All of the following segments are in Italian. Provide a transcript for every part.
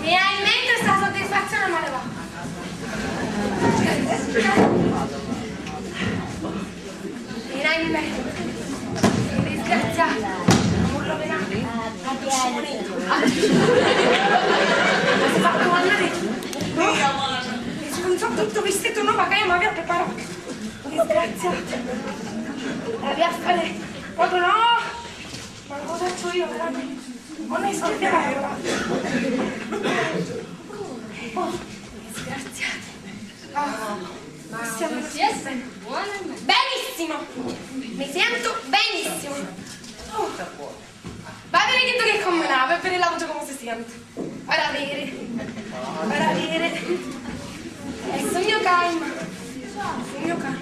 Finalmente sta soddisfazione me ne va. Finalmente. Disgraziato. Non lo vedrà. Si fa comandare tutto. E si consò tutto vestito nuovo che io mi aveva preparato. Disgraziato. La via a fare. Proprio no. Ma cosa faccio io veramente? Non è scherzato. Disgraziato. Siamo benissimo. Mi sento benissimo. Va bene che combinava per il lavoro come si sente. Ora vedere. È il mio calma. Il mio calma.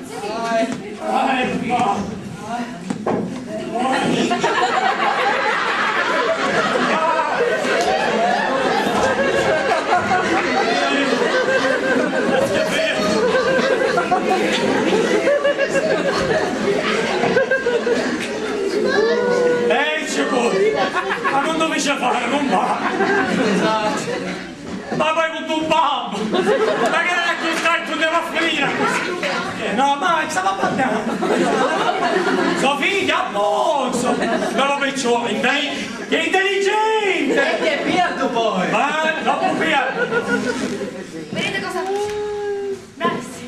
Ehi, c'è poi! Ma non dovevi fare, non va! Ma poi con un babbo! Ma che non è costretto, andiamo a finire! No, ma stavo parlando! Sofia, a posto! No, perciò, che intelligente! E che pierdo poi! Ma, troppo pierdo! Vedete cosa? Bravissimo.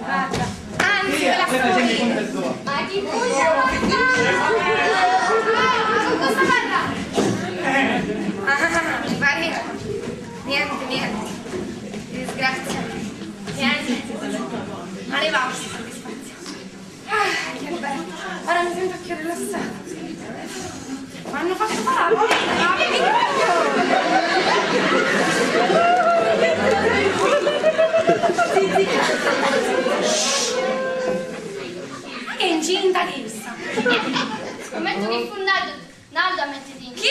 Guarda. Anzi, la storia. Ma chi puglia la con cosa parla? Mi pare niente. Disgrazia. Niente. Ma le va soddisfazione. Che bello. Ora mi sento più rilassata. Ma hanno fatto parlare. Che incinta questa? Scommetto che fu Naldo a mettere in... Chi?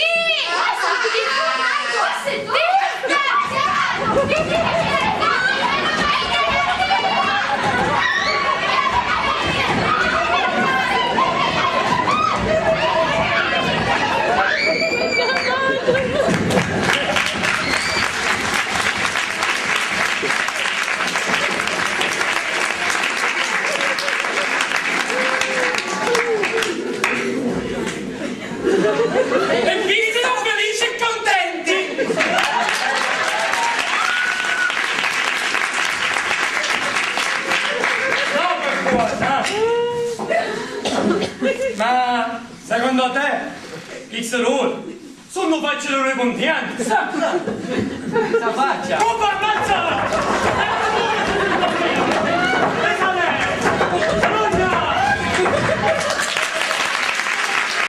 Ma secondo te, X-Roll, sono facilmente contenti?